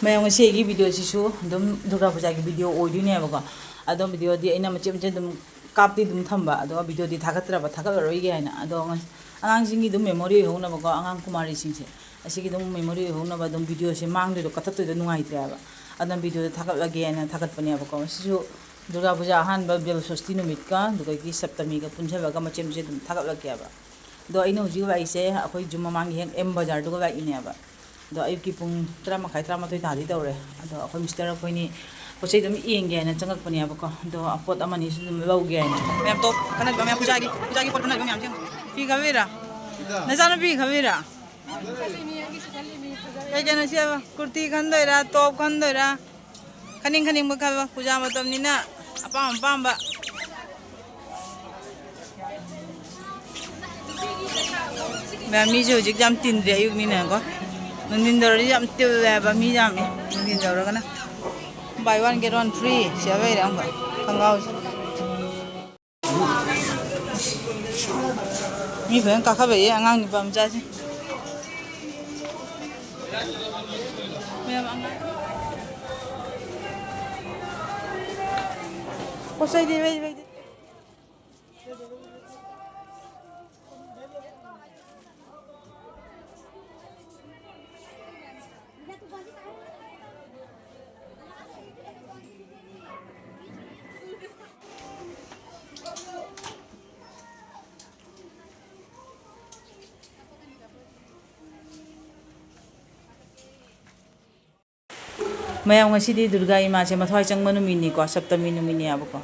ꯃꯌꯥꯝ ꯉꯁꯤꯒꯤ ꯚꯤꯗꯤꯑꯣꯁꯤꯁꯨ ꯑꯗꯨꯝ ꯗꯨꯔꯒꯥ ꯄꯨꯖꯥꯒꯤ ꯚꯤꯗꯤꯑꯣ ꯑꯣꯏꯗꯣꯏꯅꯦꯕꯀꯣ ꯑꯗꯣ ꯚꯤꯗꯤꯑꯣꯗꯤ ꯑꯩꯅ ꯃꯆꯦꯠ ꯃꯆꯦꯠ ꯑꯗꯨꯝ ꯀꯥꯞꯇꯤ ꯑꯗꯨꯝ ꯊꯝꯕ ꯑꯗꯣ ꯚꯤꯗꯤꯑꯣꯗꯤ ꯊꯥꯒꯠꯂꯔꯣꯏꯒꯦ ꯍꯥꯏꯅ ꯑꯗꯣ ꯑꯉꯥꯡꯁꯤꯡꯒꯤ ꯑꯗꯨꯝ ꯃꯦꯃꯣꯔꯤ ꯑꯣꯏꯍꯧꯅꯕꯀꯣ ꯑꯉꯥꯡ ꯀꯨꯃꯥꯔꯤꯁꯤꯡꯁꯦ ꯑꯁꯤꯒꯤ ꯑꯗꯨꯝ ꯃꯦꯃꯣꯔꯤ ꯑꯣꯏꯍꯧꯅꯕ ꯑꯗꯨꯝ ꯚꯤꯗꯤꯑꯣꯁꯦ ꯃꯥꯡꯗꯣꯏꯗꯣ ꯀꯠꯊꯠꯇꯣꯏꯗꯣ ꯅꯨꯡꯉꯥꯏꯇ꯭ꯔꯦꯕ ꯑꯗꯨꯅ ꯚꯤꯗꯤꯑꯣꯗꯣ ꯊꯥꯒꯠꯂꯒꯦ ꯍꯥꯏꯅ ꯊꯥꯒꯠꯄꯅꯦꯕꯀꯣ ꯁꯤꯁꯨ ꯗꯨꯔꯒꯥ ꯄꯨꯖꯥ ꯑꯍꯥꯟꯕ ꯕꯦꯜ ꯁꯣꯁꯇꯤ ꯅꯨꯃꯤꯠꯀ ꯑꯗꯨꯗꯒꯤ ꯁꯞꯇꯃꯤꯒ ꯄꯨꯟꯁꯤꯜꯂꯒ ꯃꯆꯦꯠ ꯃꯆꯦꯠ ꯑꯗꯨꯝ ꯊꯥꯒꯠꯂꯛꯀꯦꯕ ꯑꯗꯣ ꯑꯩꯅ ꯍꯧꯖꯤꯛ ꯂꯥꯛꯏꯁꯦ ꯑꯩꯈꯣꯏ ꯖꯨꯝ ꯃꯃꯥꯡꯒꯤ ꯍꯦꯛ ꯑꯦꯝ ꯕꯖꯥꯔꯗꯨꯒ ꯂꯥꯛꯏꯅꯦꯕ ꯑꯗꯣ ꯑꯌꯨꯛꯀꯤ ꯄꯨꯡ 11:30 11:30 ꯇꯥꯗꯤ ꯇꯧꯔꯦ ꯑꯗꯣ ꯑꯩꯈꯣꯏ ꯃꯤꯁꯇꯔ ꯑꯩꯈꯣꯏꯅꯤ ꯄꯣꯠ ꯆꯩ ꯑꯗꯨꯝ ꯌꯦꯡꯒꯦ ꯍꯥꯏꯅ ꯆꯪꯉꯛꯄꯅꯦꯕꯀꯣ ꯑꯗꯣ ꯄꯣꯠ ꯑꯃꯅꯤꯁꯨ ꯑꯗꯨꯝ ꯂꯧꯒꯦ ꯍꯥꯏꯅ ꯃꯌꯥꯝ ꯇꯣꯞ ꯈꯟꯅꯕ ꯃꯌꯥꯝ ꯄꯨꯖꯥꯒꯤ ꯄꯣꯠ ꯈꯟꯅꯕ ꯃꯌꯥꯝꯁꯦ ꯐꯤ ꯈꯥꯕꯤꯔꯥ ꯅꯆꯥꯅꯨꯄꯤ ꯈꯥꯕꯤꯔꯥ ꯀꯩ ꯀꯩꯅꯣ ꯁꯦꯕ ꯀꯨꯔꯇꯤ ꯈꯟꯗꯣꯏꯔꯥ ꯇꯣꯞ ꯈꯟꯗꯣꯏꯔꯥ ꯈꯟꯅꯤꯡꯕ ꯈꯜꯂꯣ ꯄꯨꯖꯥ ꯃꯇꯝꯅꯤꯅ ꯑꯄꯥꯝꯕ ꯃꯌꯥꯝ ꯃꯤꯁꯨ ꯍꯧꯖꯤꯛ ꯌꯥꯝ ꯇꯤꯟꯗ꯭ꯔꯦ ꯑꯌꯨꯛꯅꯤꯅꯀꯣ ꯅꯨꯡꯊꯤꯟ ꯇꯧꯔꯗꯤ ꯌꯥꯝ ꯇꯤꯜꯂꯦ ꯍꯥꯏꯕ ꯃꯤ ꯌꯥꯝꯃꯤ ꯅꯨꯡꯊꯤꯟ ꯇꯧꯔꯒꯅ buy one get one free ꯁꯤꯕ ꯂꯩꯔꯦ ꯑꯃꯨꯛꯀ ꯈꯣꯡꯒ꯭ꯔꯥꯎꯁꯦ ꯃꯤ ꯐꯖꯅ ꯀꯥꯈꯠꯂꯛꯏ ꯑꯉꯥꯡ ꯅꯨꯄꯥ ꯃꯆꯥꯁꯦ ꯃꯌꯥꯝ ꯑꯉꯥꯡ ꯄꯣꯠ ꯆꯩꯗꯤ ꯃꯌꯥꯝ ꯉꯁꯤꯗꯤ ꯗꯨꯔꯒꯥ ꯏꯃꯥꯁꯦ ꯃꯊ꯭ꯋꯥꯏ ꯆꯪꯕ ꯅꯨꯃꯤꯠꯅꯤꯀꯣ ꯁꯞꯇꯃꯤ ꯅꯨꯃꯤꯠꯅꯦꯕꯀꯣ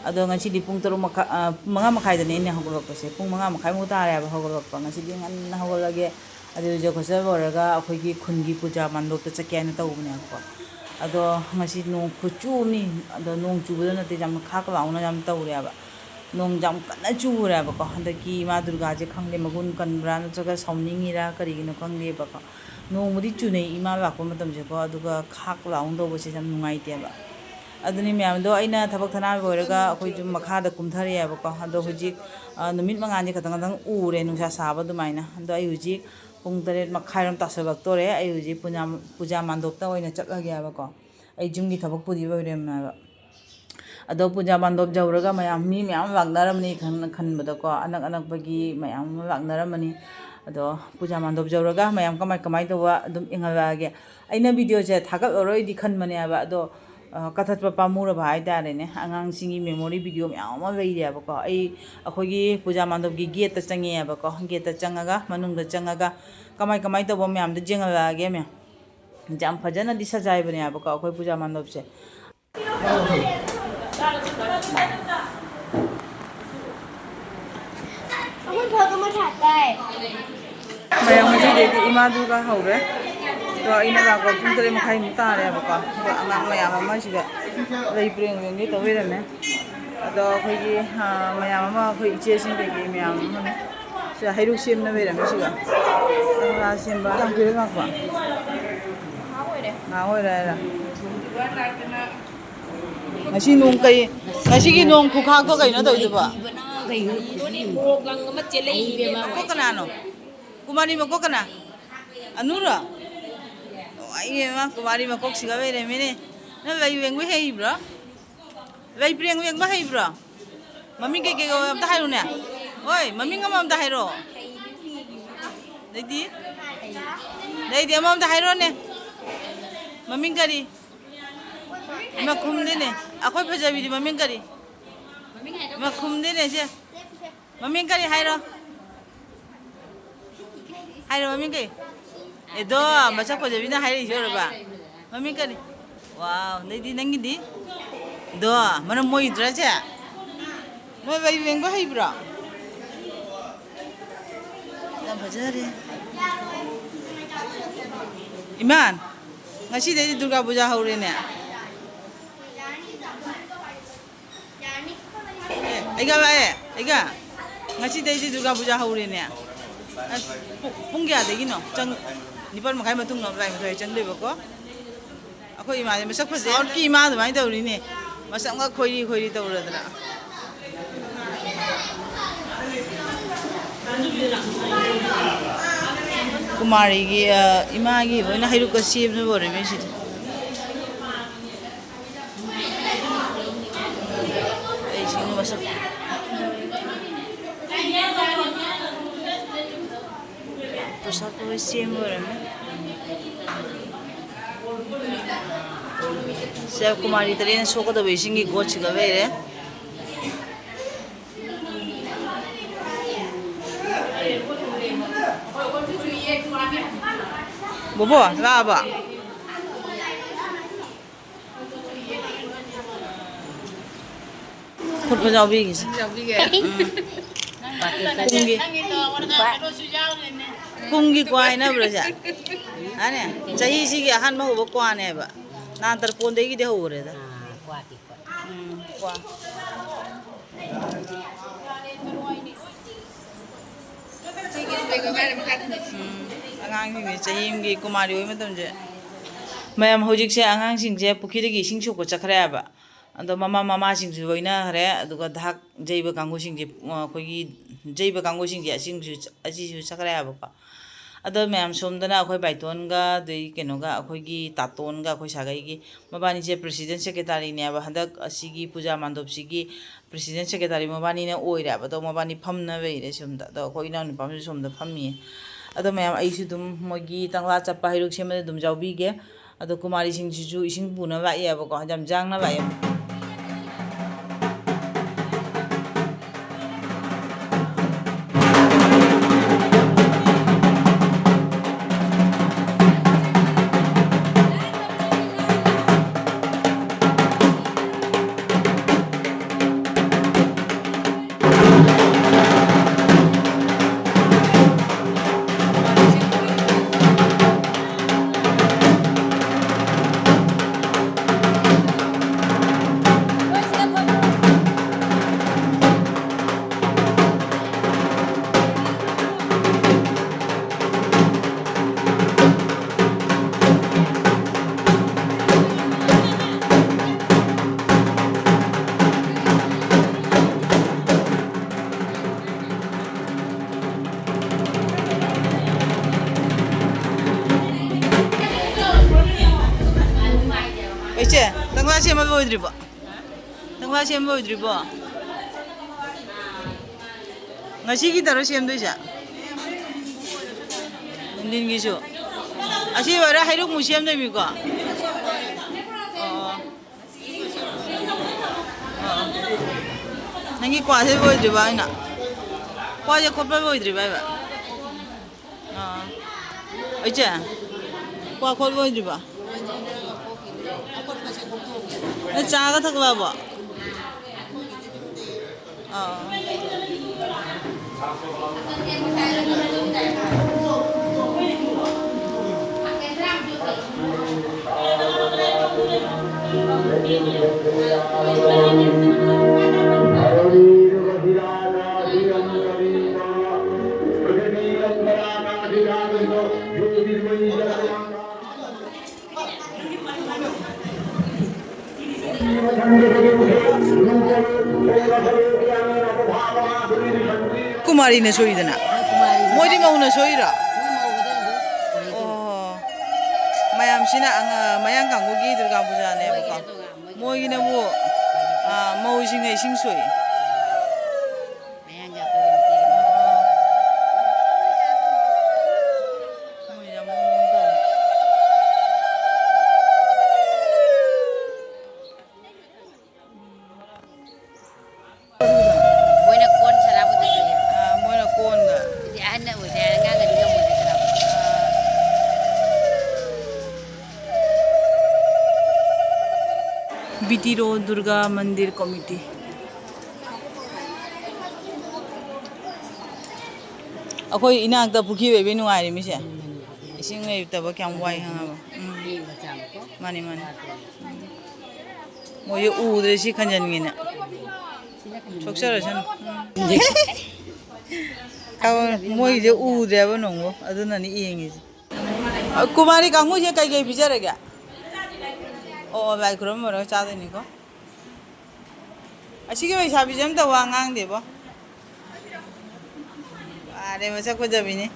ꯑꯗꯣ ꯉꯁꯤꯗꯤ ꯄꯨꯡ 5:30ꯗꯅꯦ ꯑꯩꯅ ꯍꯧꯒꯠꯂꯛꯄꯁꯦ ꯄꯨꯡ 5:30ꯃꯨꯛ ꯇꯥꯔꯦꯕ ꯍꯧꯒꯠꯂꯛꯄ ꯉꯁꯤꯗꯤ ꯉꯟꯅ ꯍꯧꯒꯠꯂꯒꯦ ꯑꯗꯨ ꯂꯨꯖ ꯈꯣꯠꯆ ꯂꯣꯏꯔꯒ ꯑꯩꯈꯣꯏꯒꯤ ꯈꯨꯟꯒꯤ ꯄꯨꯖꯥ ꯃꯥꯟꯗꯣꯞꯇ ꯆꯠꯀꯦ ꯍꯥꯏꯅ ꯇꯧꯕꯅꯦꯕꯀꯣ ꯑꯗꯣ ꯉꯁꯤ ꯅꯣꯡ ꯈꯨꯆꯨ ꯑꯃꯅꯤ ꯑꯗꯣ ꯅꯣꯡ ꯆꯨꯕꯗ ꯅꯠꯇꯦ ꯌꯥꯝ ꯈꯥꯛ ꯂꯥꯎꯅ ꯌꯥꯝ ꯇꯧꯔꯦꯕ ꯅꯣꯡ ꯌꯥꯝ ꯀꯟꯅ ꯆꯨꯔꯦꯕꯀꯣ ꯍꯟꯗꯛꯀꯤ ꯏꯃꯥ ꯗꯨꯔꯒꯥꯁꯦ ꯈꯪꯗꯦ ꯃꯒꯨꯟ ꯀꯟꯕ꯭ꯔꯥ ꯅꯠꯇ꯭ꯔꯒ ꯁꯥꯎꯅꯤꯡꯉꯤꯔꯥ ꯀꯔꯤꯒꯤꯅꯣ ꯈꯪꯗꯦꯕꯀꯣ ꯅꯣꯡꯕꯨꯗꯤ ꯆꯨꯅꯩ ꯏꯃꯥ ꯂꯥꯛꯄ ꯃꯇꯝꯁꯦꯀꯣ ꯑꯗꯨꯒ ꯈꯥꯛ ꯂꯥꯎꯅ ꯇꯧꯕꯁꯦ ꯌꯥꯝ ꯅꯨꯡꯉꯥꯏꯇꯦꯕ ꯑꯗꯨꯅꯤ ꯃꯌꯥꯝꯗꯣ ꯑꯩꯅ ꯊꯕꯛ ꯊꯅꯥ ꯂꯣꯏꯔꯒ ꯑꯩꯈꯣꯏꯁꯨ ꯃꯈꯥꯗ ꯀꯨꯝꯊꯔꯛꯑꯦꯕꯀꯣ ꯑꯗꯣ ꯍꯧꯖꯤꯛ ꯅꯨꯃꯤꯠ ꯃꯉꯥꯜꯁꯦ ꯈꯇꯪ ꯎꯔꯦ ꯅꯨꯡꯁꯥ ꯁꯥꯕ ꯑꯗꯨꯃꯥꯏꯅ ꯑꯗꯣ ꯑꯩ ꯍꯧꯖꯤꯛ ꯄꯨꯡ 8:30 ꯇꯥꯁꯜꯂꯛꯇꯣꯔꯦ ꯑꯩ ꯍꯧꯖꯤꯛ ꯄꯨꯖꯥ ꯃꯥꯟꯗꯣꯞꯇ ꯑꯣꯏꯅ ꯆꯠꯂꯒꯦꯕꯀꯣ ꯑꯩ ꯖꯨꯝꯒꯤ ꯊꯕꯛꯄꯨꯗꯤ ꯂꯣꯏꯔꯦꯝꯃꯦꯕ ꯑꯗꯣ ꯄꯨꯖꯥ ꯃꯥꯟꯗꯣꯞ ꯌꯧꯔꯒ ꯃꯤ ꯃꯌꯥꯝ ꯂꯥꯛꯅꯔꯝꯃꯅꯤ ꯈꯟꯕꯗꯀꯣ ꯑꯅꯛꯄꯒꯤ ꯃꯌꯥꯝ ꯑꯃ ꯂꯥꯛꯅꯔꯝꯃꯅꯤ ꯑꯗꯣ ꯄꯨꯖꯥ ꯃꯥꯟꯗꯣꯞ ꯌꯧꯔꯒ ꯃꯌꯥꯝ ꯀꯃꯥꯏ ꯇꯧꯕ ꯑꯗꯨꯝ ꯌꯦꯡꯍꯜꯂꯛꯑꯒꯦ ꯑꯩꯅ ꯚꯤꯗꯤꯑꯣꯁꯦ ꯊꯥꯒꯠꯂꯔꯣꯏꯗꯤ ꯈꯟꯕꯅꯦꯕ ꯑꯗꯣ ꯀꯠꯊꯠꯄ ꯄꯥꯝꯃꯨꯔꯕ ꯍꯥꯏꯇꯥꯔꯦꯅꯦ ꯑꯉꯥꯡꯁꯤꯡꯒꯤ ꯃꯦꯃꯣꯔꯤ ꯚꯤꯗꯤꯑꯣ ꯃꯌꯥꯝ ꯑꯃ ꯂꯩꯔꯦꯕꯀꯣ ꯑꯩꯈꯣꯏꯒꯤ ꯄꯨꯖꯥ ꯃꯥꯟꯗꯣꯞꯀꯤ ꯒꯦꯠꯇ ꯆꯪꯉꯦꯕꯀꯣ ꯒꯦꯠꯇ ꯆꯪꯉꯒ ꯃꯅꯨꯡꯗ ꯆꯪꯉꯒ ꯀꯃꯥꯏ ꯇꯧꯕ ꯃꯌꯥꯝꯗꯣ ꯌꯦꯡꯍꯜꯂꯛꯑꯒꯦ ꯃꯌꯥꯝ ꯌꯥꯝ ꯐꯖꯅꯗꯤ ꯁꯖꯥꯏꯕꯅꯦꯕꯀꯣ ꯑꯩꯈꯣꯏ ꯄꯨꯖꯥ ꯃꯥꯟꯗꯣꯞꯁꯦ ꯃꯌꯥꯝ ꯉꯁꯤꯗꯩꯗꯤ ꯏꯃꯥ ꯗꯨꯔꯒꯥ ꯍꯧꯔꯦ ꯑꯗꯣ ꯑꯩꯅ ꯂꯥꯛꯄ ꯄꯨꯡ 8:30 ꯇꯥꯔꯦꯕꯀꯣ ꯑꯗꯣ ꯑꯉꯥꯡ ꯃꯌꯥꯝ ꯑꯃ ꯁꯤꯗ ꯂꯩ ꯄ꯭ꯔꯦꯡꯒꯤ ꯇꯧ ꯂꯩꯔꯝꯃꯦ ꯑꯗꯣ ꯑꯩꯈꯣꯏꯒꯤ ꯃꯌꯥꯝ ꯑꯃ ꯑꯩꯈꯣꯏ ꯏꯆꯦꯁꯤꯡ ꯀꯩꯀꯩ ꯃꯌꯥꯝ ꯑꯃꯅꯦ ꯁꯤꯗ ꯍꯩꯔꯨꯛ ꯁꯦꯝꯅ ꯂꯩꯔꯝꯃꯦ ꯁꯤꯒ ꯀꯪꯂꯥ ꯁꯦꯝꯕ ꯌꯥꯝ ꯀꯨꯏꯔꯦ ꯂꯥꯛꯄ ꯉꯥ ꯑꯣꯏꯔꯦ ꯍꯥꯏꯔ ꯉꯁꯤꯒꯤ ꯅꯣꯡ ꯈꯨꯈꯥꯛꯇꯣ ꯀꯩꯅꯣ ꯇꯧꯗꯨꯕꯣ ꯃꯀꯣꯛ ꯀꯅꯥꯅꯣ ꯀꯨꯃꯥꯔꯤ ꯃꯀꯣꯛ ꯀꯅꯥ ꯑꯅꯨꯔꯣ ꯑꯩ ꯀꯨꯃꯥꯔꯤ ꯃꯀꯣꯛꯁꯤꯒ ꯂꯩꯔꯝꯃꯤꯅꯦ ꯅꯪ ꯂꯩ ꯂꯦꯡꯕ ꯍꯩꯕ꯭ꯔꯣ ꯂꯩ ꯄ꯭ꯔꯦꯡ ꯂꯦꯡꯕ ꯍꯩꯕ꯭ꯔꯣ ꯃꯃꯤꯡ ꯀꯩꯀꯩ ꯑꯝꯇ ꯍꯥꯏꯔꯨꯅꯦ ꯍꯣꯏ ꯃꯃꯤꯡ ꯑꯃ ꯍꯥꯏꯔꯛꯑꯣ ꯂꯩꯗꯤ ꯑꯃ ꯍꯥꯏꯔꯣꯅꯦ ꯃꯃꯤꯡ ꯀꯔꯤ ꯈꯨꯝꯗꯦꯅꯦ ꯑꯩꯈꯣꯏ ꯐꯖꯕꯤꯗꯤ ꯃꯃꯤꯡ ꯀꯔꯤ ꯈꯨꯝꯗꯦꯅꯦ ꯁꯦ ꯃꯃꯤꯡ ꯀꯔꯤ ꯍꯥꯏꯔꯣ ꯃꯃꯤꯡ ꯀꯩ ꯑꯦꯗꯣ ꯃꯁꯛ ꯐꯖꯕꯤꯅ ꯍꯥꯏꯔꯛꯏꯁꯦ ꯑꯣꯏꯔꯕ ꯃꯃꯤꯡ ꯀꯔꯤ ꯋꯥꯎ ꯅꯪꯗꯤ ꯅꯪꯒꯤꯗꯤ ꯗꯣ ꯃꯔꯝ ꯃꯣꯏꯗ꯭ꯔꯁꯦ ꯅꯣꯏ ꯂꯩ ꯂꯦꯡꯕ ꯍꯩꯕ꯭ꯔꯣ ꯌꯥꯝ ꯐꯖꯔꯦ ꯏꯃꯥꯟ ꯉꯁꯤꯗꯩꯗꯤ ꯗꯨꯔꯒꯥ ꯄꯨꯖꯥ ꯍꯧꯔꯦꯅꯦ ꯑꯩꯒ ꯂꯥꯛꯑꯦ ꯉꯁꯤꯗꯩꯗꯤ ꯗꯨꯔꯒꯥ ꯄꯨꯖꯥ ꯍꯧꯔꯦꯅꯦ ꯑꯁ ꯄꯨꯡ ꯀꯌꯥꯗꯒꯤꯅꯣ 9:30 ꯃꯇꯨꯡꯗ ꯂꯥꯏ ꯃꯊꯣꯏ ꯆꯪꯗꯣꯏꯕꯀꯣ ꯑꯩꯈꯣꯏ ꯏꯃꯥꯁꯦ ꯃꯁꯛ ꯐꯖꯩ ꯁꯥꯎꯠꯀꯤ ꯏꯃꯥ ꯑꯗꯨꯃꯥꯏꯅ ꯇꯧꯔꯤꯅꯦ ꯃꯁꯛꯒ ꯈꯣꯏꯔꯤ ꯇꯧꯔꯗꯅ ꯀꯨꯃꯥꯔꯤꯒꯤ ꯏꯃꯥꯒꯤ ꯂꯣꯏꯅ ꯍꯩꯔꯨꯛꯀ ꯁꯦꯝꯅꯕ ꯑꯣꯏꯔꯝꯃꯦ ꯁꯤꯗꯤ masuk. Pusat polisi orang. Siap kumari tadi yang suka tu besingi goch juga bere. Bobo, apa? Kut Punjabi gitu. Kungi kuai na berasa. Ane, cahaya sih ahan mau bawa kuai na ba. Nanti pun deh kita hore dah. Kuai. Angang sing cahaya ini kumari itu macam je. Mayam hujik se angang sing je pukiri ki sing cukup cakra ba. Ando mama sing je boina hare, aduga dak jaiba kanggo sing je kogi jaiba kanggo sing je sing ju aji ju cakra ba pa. Ado mayam somdana akoi baiton ga dei keno ga akoi gi taton ga akoi sagai gi mabani je president secretary ne ba handak asigi puja mandop sigi president secretary mabani ne oira ba to mabani phamna be re somda do akoi na ni pam somda phammi ado mayam aisu dum mogi tangla chappa hiruk sema dum jawbi ge ado kumari sing ju ising puna ba ya ba ko jam jang na ba ya Iche, tangla siapa bawa dribo? Tangla siapa bawa dribo? Ngasih kita harus siapa tu sih? Mungkin gitu. Asyik baru hari itu musim tu miko. Nanti kuasa bawa dribo ina. Kuasa koper bawa dribo apa? Iche, kuasa koper bawa dribo. Caga tak bawa. Kumari na soy dana. Moi di mau na soy ra. Oh. Mayam sina ang mayang kang gogi Durga Puja ne ba ka. Moi gi na mo mau sing ai sing soy. Mayang ja ko ni. Moi ya mo do. Bitiro Durga Mandir Committee. Akoi ina agda puki bebe nuai mi se. Ising ngai taba kyam wai ha ba. Mani. Moye u de si khanjan ngi na. Choksara san. Kaw moye je u de ba nongo aduna ni yengi. Kumari kangu je kai bijara ga. Oh, baik kurang mana cara ni ko? Asyik ke macam jam tu wangang deh, boh. Ada macam apa jadi ni?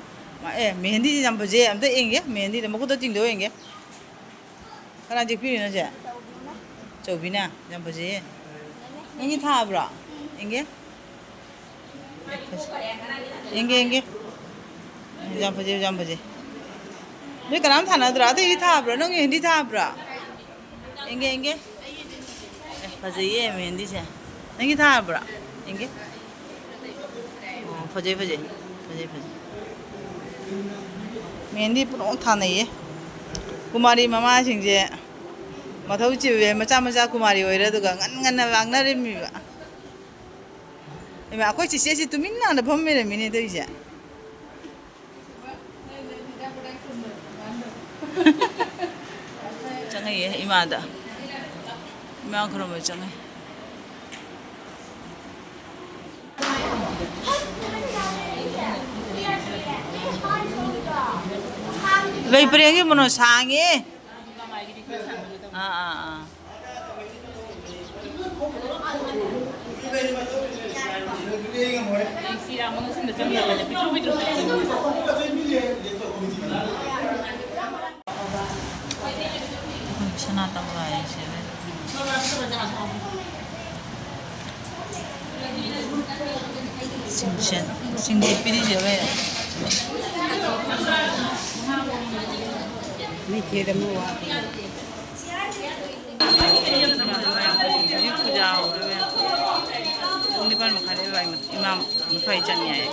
Mehendi jam berje, am tu enggak, mehendi, tapi aku tu tinggal enggak. Kerana jepit ni saja. Coba na, jam berje. Ini thah bra, Inge? Inge. Jam paje. Ni kanam thana dra te tha bra nong hindi tha bra. Inge. Paje ye me hindi se. Ngi tha bra. Inge. Paje. Me hindi pun thana ye. Kumari mama sing je. Mathau chi we macha kumari oira du ga ngan na wang na re mi ba. Ema akoi chi se tu min na phom me re mi ne de ja. Changai ye ima da. Ima khro me changai. Gai prenge mono sange. Sana tangla ya sih. Singsit pilih je we. Ni kira mua. Jadi puja udah we. Ini pan makan itu lagi imam mutai jangan ya.